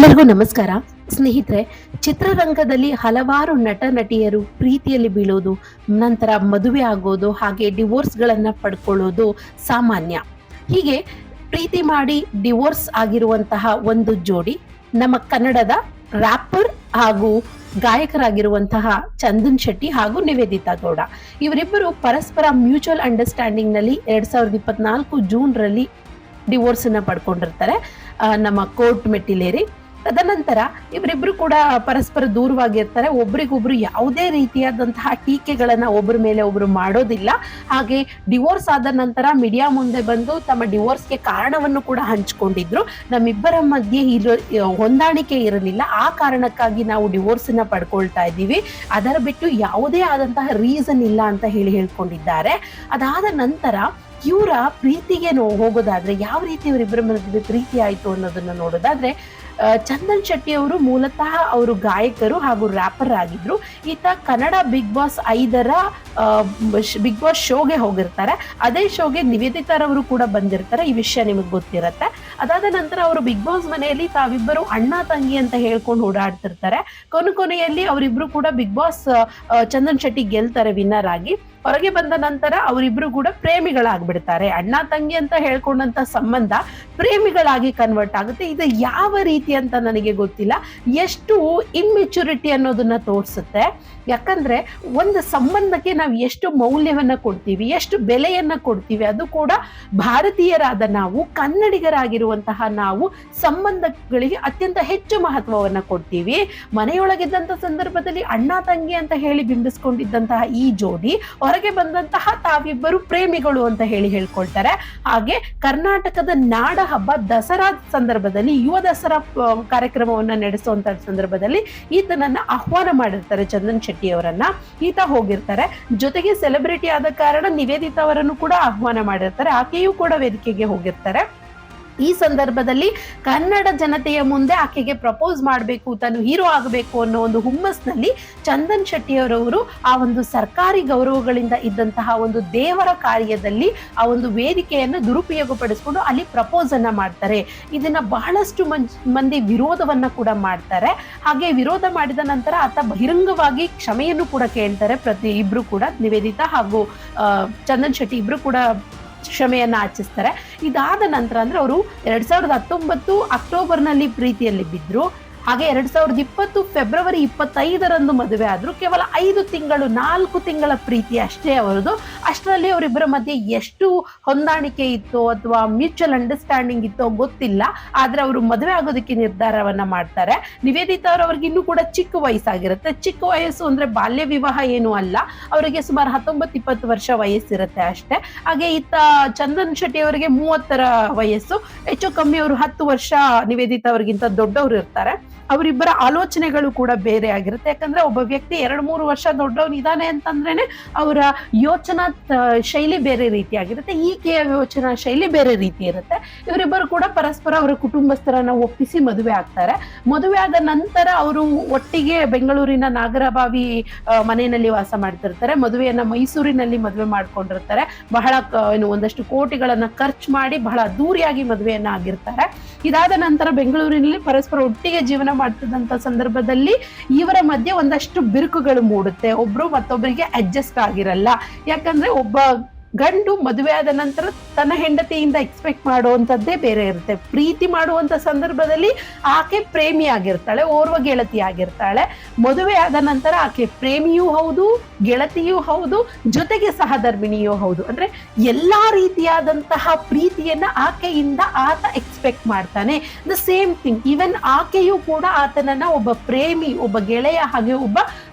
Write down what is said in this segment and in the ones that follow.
ಎಲ್ಲರಿಗೂ ನಮಸ್ಕಾರ ಸ್ನೇಹಿತರೆ. ಚಿತ್ರರಂಗದಲ್ಲಿ ಹಲವಾರು ನಟ ನಟಿಯರು ಪ್ರೀತಿಯಲ್ಲಿ ಬೀಳೋದು, ನಂತರ ಮದುವೆ ಆಗೋದು, ಹಾಗೆ ಡಿವೋರ್ಸ್ಗಳನ್ನ ಪಡ್ಕೊಳ್ಳೋದು ಸಾಮಾನ್ಯ. ಹೀಗೆ ಪ್ರೀತಿ ಮಾಡಿ ಡಿವೋರ್ಸ್ ಆಗಿರುವಂತಹ ಒಂದು ಜೋಡಿ ನಮ್ಮ ಕನ್ನಡದ ರ್ಯಾಪರ್ ಹಾಗೂ ಗಾಯಕರಾಗಿರುವಂತಹ ಚಂದನ್ ಶೆಟ್ಟಿ ಹಾಗೂ ನಿವೇದಿತಾ ಗೌಡ. ಇವರಿಬ್ಬರು ಪರಸ್ಪರ ಮ್ಯೂಚುವಲ್ ಅಂಡರ್ಸ್ಟ್ಯಾಂಡಿಂಗ್ ನಲ್ಲಿ 2024 ಜೂನ್ ರಲ್ಲಿ ಡಿವೋರ್ಸ್ ಅನ್ನ ಪಡ್ಕೊಂಡಿರ್ತಾರೆ ನಮ್ಮ ಕೋರ್ಟ್ ಮೆಟ್ಟಿಲೇರಿ. ತದನಂತರ ಇವರಿಬ್ರು ಕೂಡ ಪರಸ್ಪರ ದೂರವಾಗಿರ್ತಾರೆ. ಒಬ್ರಿಗೊಬ್ರು ಯಾವುದೇ ರೀತಿಯಾದಂತಹ ಟೀಕೆಗಳನ್ನ ಒಬ್ಬರ ಮೇಲೆ ಒಬ್ರು ಮಾಡೋದಿಲ್ಲ. ಹಾಗೆ ಡಿವೋರ್ಸ್ ಆದ ನಂತರ ಮೀಡಿಯಾ ಮುಂದೆ ಬಂದು ತಮ್ಮ ಡಿವೋರ್ಸ್ಗೆ ಕಾರಣವನ್ನು ಕೂಡ ಹಂಚ್ಕೊಂಡಿದ್ರು. ನಮ್ಮಿಬ್ಬರ ಮಧ್ಯೆ ಹೊಂದಾಣಿಕೆ ಇರಲಿಲ್ಲ, ಆ ಕಾರಣಕ್ಕಾಗಿ ನಾವು ಡಿವೋರ್ಸ್ ಅನ್ನ ಪಡ್ಕೊಳ್ತಾ ಇದ್ದೀವಿ, ಅದರ ಬಿಟ್ಟು ಯಾವುದೇ ಆದಂತಹ ರೀಸನ್ ಇಲ್ಲ ಅಂತ ಹೇಳ್ಕೊಂಡಿದ್ದಾರೆ. ಅದಾದ ನಂತರ ಇವರ ಪ್ರೀತಿಗೆ ಹೋಗೋದಾದ್ರೆ ಯಾವ ರೀತಿ ಇವರಿಬ್ಬರ ಮಧ್ಯೆ ಪ್ರೀತಿ ಆಯ್ತು ಅನ್ನೋದನ್ನ ನೋಡೋದಾದ್ರೆ, ಚಂದನ್ ಶೆಟ್ಟಿ ಅವರು ಮೂಲತಃ ಅವರು ಗಾಯಕರು ಹಾಗೂ ರ್ಯಾಪರ್ ಆಗಿದ್ರು. ಈತ ಕನ್ನಡ ಬಿಗ್ ಬಾಸ್ 5ರ ಬಿಗ್ ಬಾಸ್ ಶೋಗೆ ಹೋಗಿರ್ತಾರೆ. ಅದೇ ಶೋಗೆ ನಿವೇದಿತಾರವರು ಕೂಡ ಬಂದಿರ್ತಾರೆ. ಈ ವಿಷಯ ನಿಮಗೆ ಗೊತ್ತಿರತ್ತೆ. ಅದಾದ ನಂತರ ಅವರು ಬಿಗ್ ಬಾಸ್ ಮನೆಯಲ್ಲಿ ತಾವಿಬ್ಬರು ಅಣ್ಣ ತಂಗಿ ಅಂತ ಹೇಳ್ಕೊಂಡು ಓಡಾಡ್ತಿರ್ತಾರೆ. ಕೊನೆಯಲ್ಲಿ ಅವರಿಬ್ರು ಕೂಡ ಬಿಗ್ ಬಾಸ್ ಚಂದನ್ ಶೆಟ್ಟಿ ಗೆಲ್ತಾರೆ ವಿನ್ನರ್ ಆಗಿ. ಹೊರಗೆ ಬಂದ ನಂತರ ಅವರಿಬ್ರು ಕೂಡ ಪ್ರೇಮಿಗಳಾಗ್ಬಿಡ್ತಾರೆ. ಅಣ್ಣ ತಂಗಿ ಅಂತ ಹೇಳ್ಕೊಂಡಂತ ಸಂಬಂಧ ಪ್ರೇಮಿಗಳಾಗಿ ಕನ್ವರ್ಟ್ ಆಗುತ್ತೆ. ಇದು ಯಾವ ರೀತಿ ಅಂತ ನನಗೆ ಗೊತ್ತಿಲ್ಲ. ಎಷ್ಟು ಇಮ್ಮೆಚುರಿಟಿ ಅನ್ನೋದನ್ನ ತೋರಿಸುತ್ತೆ. ಯಾಕಂದ್ರೆ ಒಂದು ಸಂಬಂಧಕ್ಕೆ ನಾವು ಎಷ್ಟು ಮೌಲ್ಯವನ್ನ ಕೊಡ್ತೀವಿ, ಎಷ್ಟು ಬೆಲೆಯನ್ನ ಕೊಡ್ತೀವಿ, ಅದು ಕೂಡ ಭಾರತೀಯರಾದ ನಾವು, ಕನ್ನಡಿಗರಾಗಿರುವಂತಹ ನಾವು ಸಂಬಂಧಗಳಿಗೆ ಅತ್ಯಂತ ಹೆಚ್ಚು ಮಹತ್ವವನ್ನ ಕೊಡ್ತೀವಿ. ಮನೆಯೊಳಗಿದ್ದಂತ ಸಂದರ್ಭದಲ್ಲಿ ಅಣ್ಣ ತಂಗಿ ಅಂತ ಹೇಳಿ ಬಿಂಬಿಸ್ಕೊಂಡಿದ್ದಂತಹ ಈ ಜೋಡಿ ಹೊರಗೆ ಬಂದಂತಹ ತಾವಿಬ್ಬರು ಪ್ರೇಮಿಗಳು ಅಂತ ಹೇಳ್ಕೊಳ್ತಾರೆ. ಹಾಗೆ ಕರ್ನಾಟಕದ ನಾಡ ಹಬ್ಬ ದಸರಾ ಸಂದರ್ಭದಲ್ಲಿ, ಯುವ ದಸರಾ ಕಾರ್ಯಕ್ರಮವನ್ನ ನಡೆಸುವಂತ ಸಂದರ್ಭದಲ್ಲಿ ಈತನನ್ನ ಆಹ್ವಾನ ಮಾಡಿರ್ತಾರೆ ಚಂದನ್ ಶೆಟ್ಟಿ ಅವರನ್ನ. ಈತ ಹೋಗಿರ್ತಾರೆ. ಜೊತೆಗೆ ಸೆಲೆಬ್ರಿಟಿ ಆದ ಕಾರಣ ನಿವೇದಿತಾ ಅವರನ್ನು ಕೂಡ ಆಹ್ವಾನ ಮಾಡಿರ್ತಾರೆ. ಆಕೆಯೂ ಕೂಡ ವೇದಿಕೆಗೆ ಹೋಗಿರ್ತಾರೆ. ಈ ಸಂದರ್ಭದಲ್ಲಿ ಕನ್ನಡ ಜನತೆಯ ಮುಂದೆ ಆಕೆಗೆ ಪ್ರಪೋಸ್ ಮಾಡಬೇಕು, ತಾನು ಹೀರೋ ಆಗಬೇಕು ಅನ್ನೋ ಒಂದು ಹುಮ್ಮಸ್ನಲ್ಲಿ ಚಂದನ್ ಶೆಟ್ಟಿ ಅವರವರು ಆ ಒಂದು ಸರ್ಕಾರಿ ಗೌರವಗಳಿಂದ ಇದ್ದಂತಹ ಒಂದು ದೇವರ ಕಾರ್ಯದಲ್ಲಿ ಆ ಒಂದು ವೇದಿಕೆಯನ್ನು ದುರುಪಯೋಗ ಪಡಿಸ್ಕೊಂಡು ಅಲ್ಲಿ ಪ್ರಪೋಸ್ ಅನ್ನ ಮಾಡ್ತಾರೆ. ಇದನ್ನ ಬಹಳಷ್ಟು ಮಂದಿ ವಿರೋಧವನ್ನ ಕೂಡ ಮಾಡ್ತಾರೆ. ಹಾಗೆ ವಿರೋಧ ಮಾಡಿದ ನಂತರ ಆತ ಬಹಿರಂಗವಾಗಿ ಕ್ಷಮೆಯನ್ನು ಕೂಡ ಕೇಳ್ತಾರೆ. ಇಬ್ರು ಕೂಡ ನಿವೇದಿತಾ ಹಾಗೂ ಚಂದನ್ ಶೆಟ್ಟಿ ಇಬ್ರು ಕೂಡ ಕ್ಷಮೆಯನ್ನ ಆಚಿಸ್ತಾರೆ. ಇದಾದ ನಂತರ ಅಂದ್ರೆ ಅವರು 2019 ಅಕ್ಟೋಬರ್ನಲ್ಲಿ ಪ್ರೀತಿಯಲ್ಲಿ ಬಿದ್ರು. ಹಾಗೆ 2020 ಫೆಬ್ರವರಿ 25ರಂದು ಮದುವೆ ಆದ್ರು. ಕೇವಲ 4 ತಿಂಗಳ ಪ್ರೀತಿ ಅಷ್ಟೇ ಅವರದು. ಅಷ್ಟರಲ್ಲಿ ಅವರಿಬ್ಬರ ಮಧ್ಯೆ ಎಷ್ಟು ಹೊಂದಾಣಿಕೆ ಇತ್ತೋ ಅಥವಾ ಮ್ಯೂಚುವಲ್ ಅಂಡರ್ಸ್ಟ್ಯಾಂಡಿಂಗ್ ಇತ್ತೋ ಗೊತ್ತಿಲ್ಲ. ಆದ್ರೆ ಅವರು ಮದುವೆ ಆಗೋದಕ್ಕೆ ನಿರ್ಧಾರವನ್ನ ಮಾಡ್ತಾರೆ. ನಿವೇದಿತಾ ಅವ್ರಿಗೆ ಇನ್ನೂ ಕೂಡ ಚಿಕ್ಕ ವಯಸ್ಸಾಗಿರುತ್ತೆ. ಚಿಕ್ಕ ವಯಸ್ಸು ಅಂದ್ರೆ ಬಾಲ್ಯ ವಿವಾಹ ಏನು ಅಲ್ಲ, ಅವರಿಗೆ ಸುಮಾರು 19-20 ವರ್ಷ ವಯಸ್ಸಿರುತ್ತೆ ಅಷ್ಟೇ. ಹಾಗೆ ಈತ ಚಂದನ್ ಶೆಟ್ಟಿ ಅವರಿಗೆ 30ರ ವಯಸ್ಸು. ಹೆಚ್ಚು ಕಮ್ಮಿ ಅವರು 10 ವರ್ಷ ನಿವೇದಿತಾ ಅವ್ರಿಗಿಂತ ದೊಡ್ಡವರು ಇರ್ತಾರೆ. ಅವರಿಬ್ಬರ ಆಲೋಚನೆಗಳು ಕೂಡ ಬೇರೆ ಆಗಿರುತ್ತೆ. ಯಾಕಂದ್ರೆ ಒಬ್ಬ ವ್ಯಕ್ತಿ 2-3 ವರ್ಷ ದೊಡ್ಡವನಿದ್ದಾನೆ ಅಂತಂದ್ರೇನೆ ಅವರ ಯೋಚನಾ ಶೈಲಿ ಬೇರೆ ರೀತಿ ಆಗಿರುತ್ತೆ, ಈಕೆಯ ಯೋಚನಾ ಶೈಲಿ ಬೇರೆ ರೀತಿ ಇರುತ್ತೆ. ಇವರಿಬ್ಬರು ಕೂಡ ಪರಸ್ಪರ ಅವರ ಕುಟುಂಬಸ್ಥರನ್ನ ಒಪ್ಪಿಸಿ ಮದುವೆ ಆಗ್ತಾರೆ. ಮದುವೆ ಆದ ನಂತರ ಅವರು ಒಟ್ಟಿಗೆ ಬೆಂಗಳೂರಿನ ನಾಗರಬಾವಿ ಮನೆಯಲ್ಲಿ ವಾಸ ಮಾಡ್ತಿರ್ತಾರೆ. ಮದುವೆಯನ್ನ ಮೈಸೂರಿನಲ್ಲಿ ಮದುವೆ ಮಾಡ್ಕೊಂಡಿರ್ತಾರೆ. ಬಹಳ ಒಂದಷ್ಟು ಕೋಟಿಗಳನ್ನ ಖರ್ಚು ಮಾಡಿ ಬಹಳ ಅದ್ದೂರಿಯಾಗಿ ಮದುವೆಯನ್ನ ಆಗಿರ್ತಾರೆ. ಇದಾದ ನಂತರ ಬೆಂಗಳೂರಿನಲ್ಲಿ ಪರಸ್ಪರ ಒಟ್ಟಿಗೆ ಜೀವನ ಮಾಡ್ತಿದ್ದಂತ ಸಂದರ್ಭದಲ್ಲಿ ಇವರ ಮಧ್ಯೆ ಒಂದಷ್ಟು ಬಿರುಕುಗಳು ಮೂಡುತ್ತೆ. ಒಬ್ರು ಮತ್ತೊಬ್ಬರಿಗೆ ಅಡ್ಜಸ್ಟ್ ಆಗಿರಲ್ಲ. ಯಾಕಂದ್ರೆ ಒಬ್ಬ ಗಂಡು ಮದುವೆ ಆದ ನಂತರ ತನ್ನ ಹೆಂಡತಿಯಿಂದ ಎಕ್ಸ್ಪೆಕ್ಟ್ ಮಾಡುವಂತದ್ದೇ ಬೇರೆ ಇರುತ್ತೆ. ಪ್ರೀತಿ ಮಾಡುವಂತ ಸಂದರ್ಭದಲ್ಲಿ ಆಕೆ ಪ್ರೇಮಿ ಆಗಿರ್ತಾಳೆ, ಓರ್ವ ಗೆಳತಿ ಆಗಿರ್ತಾಳೆ. ಮದುವೆ ಆದ ನಂತರ ಆಕೆ ಪ್ರೇಮಿಯೂ ಹೌದು, ಗೆಳತಿಯೂ ಹೌದು, ಜೊತೆಗೆ ಸಹಧರ್ಮಿಣಿಯೂ ಹೌದು. ಅಂದ್ರೆ ಎಲ್ಲಾ ರೀತಿಯಾದಂತಹ ಪ್ರೀತಿಯನ್ನ ಆಕೆಯಿಂದ ಆತ ಎಕ್ಸ್ಪೆಕ್ಟ್ ಮಾಡ್ತಾನೆ. ದ ಸೇಮ್ ಥಿಂಗ್ ಈವನ್ ಆಕೆಯೂ ಕೂಡ ಆತನನ್ನ ಒಬ್ಬ ಪ್ರೇಮಿ, ಒಬ್ಬ ಗೆಳೆಯ, ಹಾಗೆ ಒಬ್ಬ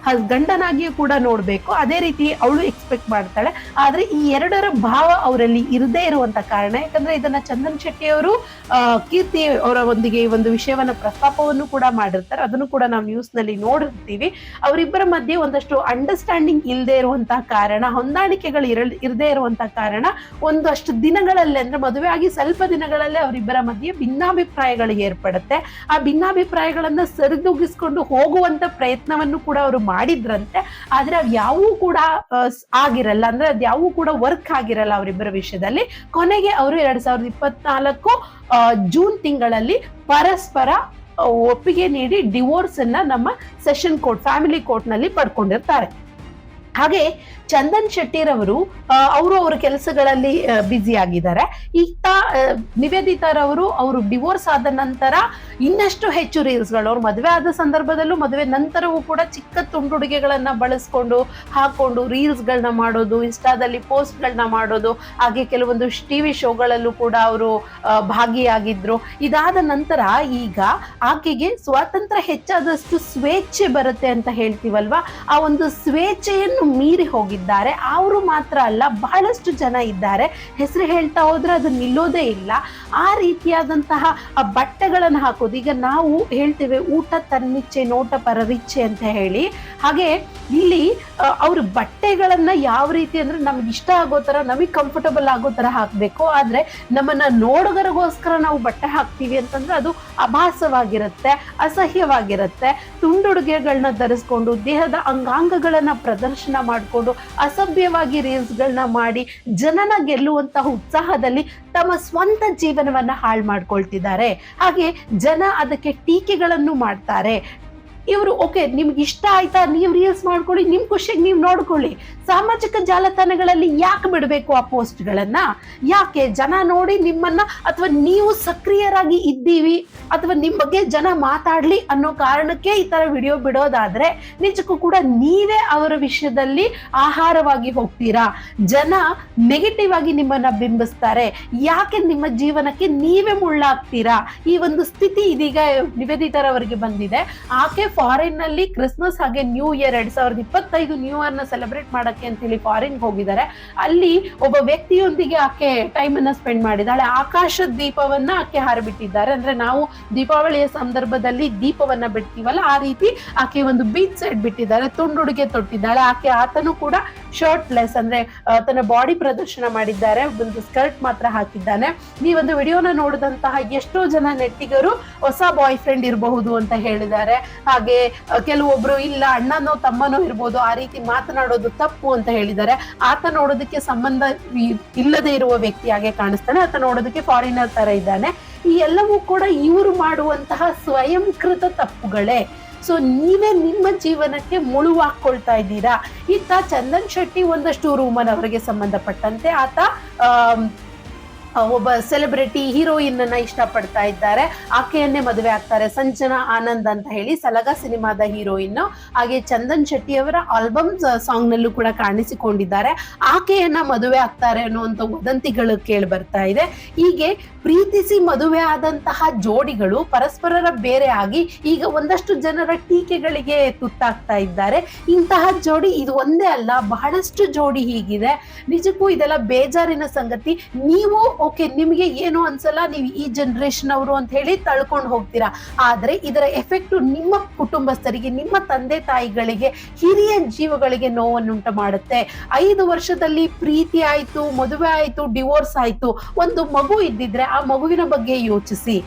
ಗಂಡನಾಗಿಯೂ ಕೂಡ ನೋಡ್ಬೇಕು. ಅದೇ ರೀತಿ ಅವಳು ಎಕ್ಸ್ಪೆಕ್ಟ್ ಮಾಡ್ತಾಳೆ. ಆದ್ರೆ ಈ ಎರಡರ ಭಾವ ಅವರಲ್ಲಿ ಇರದೇ ಇರುವಂತ ಕಾರಣ, ಯಾಕಂದ್ರೆ ಇದನ್ನ ಚಂದನ್ ಶೆಟ್ಟಿ ಅವರು ಕೀರ್ತಿ ಅವರ ಒಂದಿಗೆ ಈ ಒಂದು ವಿಷಯವನ್ನ ಪ್ರಸ್ತಾಪವನ್ನು ಕೂಡ ಮಾಡಿರ್ತಾರೆ. ಅದನ್ನು ಕೂಡ ನಾವು ನ್ಯೂಸ್ ನಲ್ಲಿ ನೋಡಿರ್ತೀವಿ. ಅವರಿಬ್ಬರ ಮಧ್ಯೆ ಒಂದಷ್ಟು ಅಂಡರ್ಸ್ಟ್ಯಾಂಡಿಂಗ್ ಇಲ್ಲದೆ ಇರುವಂತಹ ಕಾರಣ, ಹೊಂದಾಣಿಕೆಗಳು ಇರದೇ ಇರುವಂತಹ ಕಾರಣ ಒಂದಷ್ಟು ದಿನಗಳಲ್ಲೇ, ಅಂದ್ರೆ ಮದುವೆ ಆಗಿ ಸ್ವಲ್ಪ ದಿನಗಳಲ್ಲೇ ಅವರಿಬ್ಬರ ಮಧ್ಯೆ ಭಿನ್ನಾಭಿಪ್ರಾಯಗಳು ಏರ್ಪಡುತ್ತೆ. ಆ ಭಿನ್ನಾಭಿಪ್ರಾಯಗಳನ್ನ ಸರಿದೂಗಿಸ್ಕೊಂಡು ಹೋಗುವಂತ ಪ್ರಯತ್ನವನ್ನು ಕೂಡ ಅವರು ಮಾಡಿದ್ರಂತೆ. ಆದ್ರೆ ಅವ್ ಯಾವೂ ಕೂಡ ಆಗಿರಲ್ಲ, ಅಂದ್ರೆ ಅದ್ಯಾವೂ ಕೂಡ ವರ್ಕ್ ಆಗಿರಲ್ಲ ಅವರಿಬ್ಬರ ವಿಷಯದಲ್ಲಿ. ಕೊನೆಗೆ ಅವರು 2024 ಜೂನ್ ತಿಂಗಳಲ್ಲಿ ಪರಸ್ಪರ ಒಪ್ಪಿಗೆ ನೀಡಿ ಡಿವೋರ್ಸ್ ಅನ್ನ ನಮ್ಮ ಸೆಷನ್ ಕೋರ್ಟ್, ಫ್ಯಾಮಿಲಿ ಕೋರ್ಟ್ ನಲ್ಲಿ ಪಡ್ಕೊಂಡಿರ್ತಾರೆ. ಹಾಗೆ ಚಂದನ್ ಶೆಟ್ಟಿರವರು ಅವರ ಕೆಲಸಗಳಲ್ಲಿ ಬ್ಯುಸಿ ಆಗಿದ್ದಾರೆ. ಈತ ನಿವೇದಿತಾರವರು ಅವರು ಡಿವೋರ್ಸ್ ಆದ ನಂತರ ಇನ್ನಷ್ಟು ಹೆಚ್ಚು ರೀಲ್ಸ್ಗಳು, ಅವ್ರು ಮದುವೆ ಆದ ಸಂದರ್ಭದಲ್ಲೂ ಮದುವೆ ನಂತರವೂ ಕೂಡ ಚಿಕ್ಕ ತುಂಡುಡುಗೆಗಳನ್ನ ಬಳಸ್ಕೊಂಡು ಹಾಕೊಂಡು ರೀಲ್ಸ್ಗಳನ್ನ ಮಾಡೋದು, ಇನ್ಸ್ಟಾದಲ್ಲಿ ಪೋಸ್ಟ್ಗಳನ್ನ ಮಾಡೋದು, ಹಾಗೆ ಕೆಲವೊಂದು ಟಿವಿ ಶೋಗಳಲ್ಲೂ ಕೂಡ ಅವರು ಭಾಗಿಯಾಗಿದ್ರು. ಇದಾದ ನಂತರ ಈಗ ಆಕೆಗೆ ಸ್ವಾತಂತ್ರ್ಯ ಹೆಚ್ಚಾದಷ್ಟು ಸ್ವೇಚ್ಛೆ ಬರುತ್ತೆ ಅಂತ ಹೇಳ್ತೀವಲ್ವಾ, ಆ ಒಂದು ಸ್ವೇಚ್ಛೆಯನ್ನು ಮೀರಿ ಹೋಗಿದ್ದಾರೆ. ಅವರು ಮಾತ್ರ ಅಲ್ಲ, ಬಹಳಷ್ಟು ಜನ ಇದ್ದಾರೆ. ಹೆಸರು ಹೇಳ್ತಾ ಹೋದ್ರೆ ಅದು ನಿಲ್ಲೋದೇ ಇಲ್ಲ. ಆ ರೀತಿಯಾದಂತಹ ಬಟ್ಟೆಗಳನ್ನು ಹಾಕೋದು. ಈಗ ನಾವು ಹೇಳ್ತೇವೆ ಊಟ ತನ್ನಿಚ್ಛೆ ನೋಟ ಪರರಿಚ್ಛೆ ಅಂತ ಹೇಳಿ. ಹಾಗೆ ಇಲ್ಲಿ ಅವ್ರ ಬಟ್ಟೆಗಳನ್ನ ಯಾವ ರೀತಿ ಅಂದ್ರೆ ನಮ್ಗೆ ಇಷ್ಟ ಆಗೋ ತರ, ನಮಗೆ ಕಂಫರ್ಟಬಲ್ ಆಗೋ ತರ ಹಾಕ್ಬೇಕು. ಆದ್ರೆ ನಮ್ಮನ್ನ ನೋಡುಗರಿಗೋಸ್ಕರ ನಾವು ಬಟ್ಟೆ ಹಾಕ್ತೀವಿ ಅಂತಂದ್ರೆ ಅದು ಅಭಾಸವಾಗಿರುತ್ತೆ, ಅಸಹ್ಯವಾಗಿರುತ್ತೆ. ತುಂಡುಡುಗೆಗಳನ್ನ ಧರಿಸ್ಕೊಂಡು ದೇಹದ ಅಂಗಾಂಗಗಳನ್ನ ಪ್ರದರ್ಶನ ಮಾಡಿಕೊಂಡು ಅಸಭ್ಯವಾಗಿ ರೀಲ್ಸ್ಗಳನ್ನ ಮಾಡಿ ಜನನ ಗೆಲ್ಲುವಂತಹ ಉತ್ಸಾಹದಲ್ಲಿ ತಮ್ಮ ಸ್ವಂತ ಜೀವನವನ್ನ ಹಾಳು ಮಾಡ್ಕೊಳ್ತಿದ್ದಾರೆ. ಹಾಗೆ ಜನ ಅದಕ್ಕೆ ಟೀಕೆಗಳನ್ನು ಮಾಡ್ತಾರೆ. ಇವರು ಓಕೆ, ನಿಮ್ಗೆ ಇಷ್ಟ ಆಯ್ತಾ, ನೀವು ರೀಲ್ಸ್ ಮಾಡ್ಕೊಳ್ಳಿ, ನಿಮ್ ಖುಷಿಗೆ ನೀವು ನೋಡ್ಕೊಳ್ಳಿ. ಸಾಮಾಜಿಕ ಜಾಲತಾಣಗಳಲ್ಲಿ ಯಾಕೆ ಬಿಡಬೇಕು ಆ ಪೋಸ್ಟ್ಗಳನ್ನ? ಯಾಕೆ ಜನ ನೋಡಿ ನಿಮ್ಮನ್ನ, ಅಥವಾ ನೀವು ಸಕ್ರಿಯರಾಗಿ ಇದ್ದೀವಿ ಅಥವಾ ನಿಮ್ ಬಗ್ಗೆ ಜನ ಮಾತಾಡ್ಲಿ ಅನ್ನೋ ಕಾರಣಕ್ಕೆ ಈ ತರ ವಿಡಿಯೋ ಬಿಡೋದಾದ್ರೆ ನಿಜಕ್ಕೂ ಕೂಡ ನೀವೇ ಅವರ ವಿಷಯದಲ್ಲಿ ಆಹಾರವಾಗಿ ಹೋಗ್ತೀರಾ. ಜನ ನೆಗೆಟಿವ್ ಆಗಿ ನಿಮ್ಮನ್ನ ಬಿಂಬಿಸ್ತಾರೆ. ಯಾಕೆ ನಿಮ್ಮ ಜೀವನಕ್ಕೆ ನೀವೇ ಮುಳ್ಳಾಗ್ತೀರಾ? ಈ ಒಂದು ಸ್ಥಿತಿ ಇದೀಗ ನಿವೇದಿತಾರವರಿಗೆ ಬಂದಿದೆ. ಆಕೆ ಫಾರಿನ್ ನಲ್ಲಿ ಕ್ರಿಸ್ಮಸ್ ಹಾಗೆ ನ್ಯೂ ಇಯರ್ 2025 ನ್ಯೂ ಇಯರ್ ನ ಸೆಲೆಬ್ರೇಟ್ ಮಾಡಕ್ಕೆ ಅಂತ ಹೇಳಿ ಫಾರಿನ್ ಹೋಗಿದ್ದಾರೆ. ಅಲ್ಲಿ ಒಬ್ಬ ವ್ಯಕ್ತಿಯೊಂದಿಗೆ ಆಕೆ ಟೈಮ್ ಅನ್ನ ಸ್ಪೆಂಡ್ ಮಾಡಿದಾಳೆ. ಆಕಾಶದ ದೀಪವನ್ನ ಆಕೆ ಹಾರಿಬಿಟ್ಟಿದ್ದಾರೆ. ಅಂದ್ರೆ ನಾವು ದೀಪಾವಳಿಯ ಸಂದರ್ಭದಲ್ಲಿ ದೀಪವನ್ನ ಬಿಡ್ತೀವಲ್ಲ, ಆ ರೀತಿ ಆಕೆ ಒಂದು ಬೀಚ್ ಸೈಡ್ ಬಿಟ್ಟಿದ್ದಾರೆ. ತುಂಡುಡುಗೆ ತೊಟ್ಟಿದ್ದಾಳೆ. ಆತನು ಕೂಡ ಶರ್ಟ್ಲೆಸ್, ಅಂದ್ರೆ ತನ್ನ ಬಾಡಿ ಪ್ರದರ್ಶನ ಮಾಡಿದ್ದಾರೆ. ಒಂದು ಸ್ಕರ್ಟ್ ಮಾತ್ರ ಹಾಕಿದ್ದಾನೆ. ಈ ಒಂದು ವಿಡಿಯೋನ ನೋಡಿದಂತಹ ಎಷ್ಟೋ ಜನ ನೆಟ್ಟಿಗರು ಹೊಸ ಬಾಯ್ ಫ್ರೆಂಡ್ ಇರಬಹುದು ಅಂತ ಹೇಳಿದ್ದಾರೆ. ಹಾಗೆ ಕೆಲವೊಬ್ರು ಇಲ್ಲ ಅಣ್ಣನೋ ತಮ್ಮನೋ ಇರ್ಬೋದು, ಆ ರೀತಿ ಮಾತನಾಡೋದು ತಪ್ಪು ಅಂತ ಹೇಳಿದ್ದಾರೆ. ಆತ ನೋಡೋದಕ್ಕೆ ಸಂಬಂಧ ಇಲ್ಲದೆ ಇರುವ ವ್ಯಕ್ತಿಯಾಗೆ ಕಾಣಿಸ್ತಾನೆ. ಆತ ನೋಡೋದಕ್ಕೆ ಫಾರಿನರ್ ತರ ಇದ್ದಾನೆ. ಈ ಎಲ್ಲವೂ ಕೂಡ ಇವರು ಮಾಡುವಂತಹ ಸ್ವಯಂಕೃತ ತಪ್ಪುಗಳೇ. ಸೊ ನೀವೇ ನಿಮ್ಮ ಜೀವನಕ್ಕೆ ಮುಳುವಾಕೊಳ್ತಾ ಇದ್ದೀರಾ. ಈತ ಚಂದನ್ ಶೆಟ್ಟಿ ಒಂದಷ್ಟು ರೂಮನ್ ಅವರಿಗೆ ಸಂಬಂಧಪಟ್ಟಂತೆ ಆತ ಒಬ್ಬ ಸೆಲೆಬ್ರಿಟಿ ಹೀರೋಯಿನ್ ಅನ್ನ ಇಷ್ಟಪಡ್ತಾ ಇದ್ದಾರೆ. ಆಕೆಯನ್ನೇ ಮದುವೆ ಆಗ್ತಾರೆ. ಸಂಜನಾ ಆನಂದ್ ಅಂತ ಹೇಳಿ ಸಲಗ ಸಿನಿಮಾದ ಹೀರೋಯಿನ್. ಹಾಗೆ ಚಂದನ್ ಶೆಟ್ಟಿ ಅವರ ಆಲ್ಬಮ್ ಸಾಂಗ್ ನಲ್ಲೂ ಕೂಡ ಕಾಣಿಸಿಕೊಂಡಿದ್ದಾರೆ. ಆಕೆಯನ್ನ ಮದುವೆ ಆಗ್ತಾರೆ ಅನ್ನುವಂಥ ವದಂತಿಗಳು ಕೇಳಿ ಬರ್ತಾ ಇದೆ. ಹೀಗೆ ಪ್ರೀತಿಸಿ ಮದುವೆ ಆದಂತಹ ಜೋಡಿಗಳು ಪರಸ್ಪರರ ಬೇರೆ ಆಗಿ ಈಗ ಒಂದಷ್ಟು ಜನರ ಟೀಕೆಗಳಿಗೆ ತುತ್ತಾಗ್ತಾ ಇದ್ದಾರೆ. ಇಂತಹ ಜೋಡಿ ಇದು ಒಂದೇ ಅಲ್ಲ, ಬಹಳಷ್ಟು ಜೋಡಿ ಹೀಗಿದೆ. ನಿಜಕ್ಕೂ ಇದೆಲ್ಲ ಬೇಜಾರಿನ ಸಂಗತಿ. ನೀವು ಓಕೆ, ನಿಮಗೆ ಏನು ಅನ್ಸಲ್ಲ, ನೀವು ಈ ಜನರೇಷನ್ ಅವರು ಅಂತ ಹೇಳಿ ತಳ್ಕೊಂಡು ಹೋಗ್ತೀರಾ. ಆದ್ರೆ ಇದರ ಎಫೆಕ್ಟ್ ನಿಮ್ಮ ಕುಟುಂಬಸ್ಥರಿಗೆ, ನಿಮ್ಮ ತಂದೆ ತಾಯಿಗಳಿಗೆ, ಹಿರಿಯ ಜೀವಗಳಿಗೆ ನೋವನ್ನುಂಟು ಮಾಡುತ್ತೆ. 5 ವರ್ಷದಲ್ಲಿ ಪ್ರೀತಿ ಆಯ್ತು, ಮದುವೆ ಆಯ್ತು, ಡಿವೋರ್ಸ್ ಆಯ್ತು, ಒಂದು ಮಗು ಇದ್ದಿದ್ರೆ ಆ ಮಗುವಿನ ಬಗ್ಗೆ ಯೋಚಿಸಿ.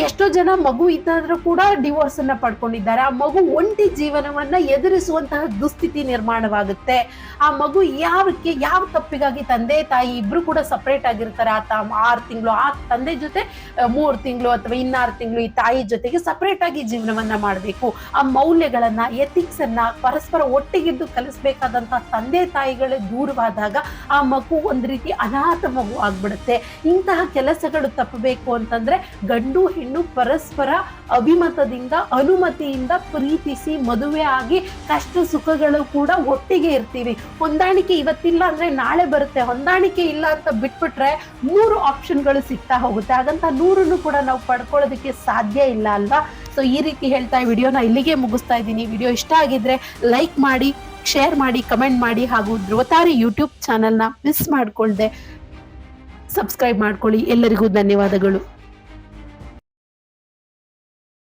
ಎಷ್ಟೋ ಜನ ಮಗು ಇದ್ದಾದ್ರೂ ಕೂಡ ಡಿವೋರ್ಸ್ ಅನ್ನ ಪಡ್ಕೊಂಡಿದ್ದಾರೆ. ಆ ಮಗು ಒಂಟಿ ಜೀವನವನ್ನ ಎದುರಿಸುವಂತಹ ದುಸ್ಥಿತಿ ನಿರ್ಮಾಣವಾಗುತ್ತೆ. ಆ ಮಗು ಯಾವ ತಪ್ಪಿಗಾಗಿ ತಂದೆ ತಾಯಿ ಇಬ್ರು ಕೂಡ ಸಪರೇಟ್ ಆಗಿರ್ತಾರೆ. ಆತ 6 ತಿಂಗಳು ಆ ತಂದೆ ಜೊತೆ, 3 ತಿಂಗಳು ಅಥವಾ 6 ತಿಂಗಳು ಈ ತಾಯಿ ಜೊತೆಗೆ ಸಪರೇಟ್ ಆಗಿ ಜೀವನವನ್ನ ಮಾಡಬೇಕು. ಆ ಮೌಲ್ಯಗಳನ್ನ, ಎಥಿಕ್ಸ್ ಅನ್ನ ಪರಸ್ಪರ ಒಟ್ಟಿಗಿದ್ದು ಕಲಿಸ್ಬೇಕಾದಂತಹ ತಂದೆ ತಾಯಿಗಳೇ ದೂರವಾದಾಗ ಆ ಮಗು ಒಂದ್ ರೀತಿ ಅನಾಥ ಮಗು ಆಗ್ಬಿಡುತ್ತೆ. ಇಂತಹ ಕೆಲಸಗಳು ತಪ್ಪಬೇಕು ಅಂತಂದ್ರೆ ಗಂಡು ಹೆಣ್ಣು ಪರಸ್ಪರ ಅಭಿಮತದಿಂದ, ಅನುಮತಿಯಿಂದ ಪ್ರೀತಿಸಿ ಮದುವೆ ಆಗಿ ಕಷ್ಟ ಸುಖಗಳು ಕೂಡ ಒಟ್ಟಿಗೆ ಇರ್ತೀವಿ. ಹೊಂದಾಣಿಕೆ ಇವತ್ತಿಲ್ಲ ಅಂದ್ರೆ ನಾಳೆ ಬರುತ್ತೆ. ಹೊಂದಾಣಿಕೆ ಇಲ್ಲ ಅಂತ ಬಿಟ್ಬಿಟ್ರೆ 100 ಆಪ್ಷನ್ಗಳು ಸಿಗ್ತಾ ಹೋಗುತ್ತೆ. ಹಾಗಂತ 100 ಕೂಡ ನಾವು ಪಡ್ಕೊಳ್ಳೋದಕ್ಕೆ ಸಾಧ್ಯ ಇಲ್ಲ ಅಲ್ವಾ? ಸೊ ಈ ರೀತಿ ಹೇಳ್ತಾ ಈ ವಿಡಿಯೋನ ಇಲ್ಲಿಗೆ ಮುಗಿಸ್ತಾ ಇದ್ದೀನಿ. ವಿಡಿಯೋ ಇಷ್ಟ ಆಗಿದ್ರೆ ಲೈಕ್ ಮಾಡಿ, ಶೇರ್ ಮಾಡಿ, ಕಮೆಂಟ್ ಮಾಡಿ. ಹಾಗೂ ಧ್ರುವತಾರೆ ಯೂಟ್ಯೂಬ್ ಚಾನೆಲ್ನ ಮಿಸ್ ಮಾಡ್ಕೊಳ್ದೆ ಸಬ್ಸ್ಕ್ರೈಬ್ ಮಾಡ್ಕೊಳ್ಳಿ. ಎಲ್ಲರಿಗೂ ಧನ್ಯವಾದಗಳು.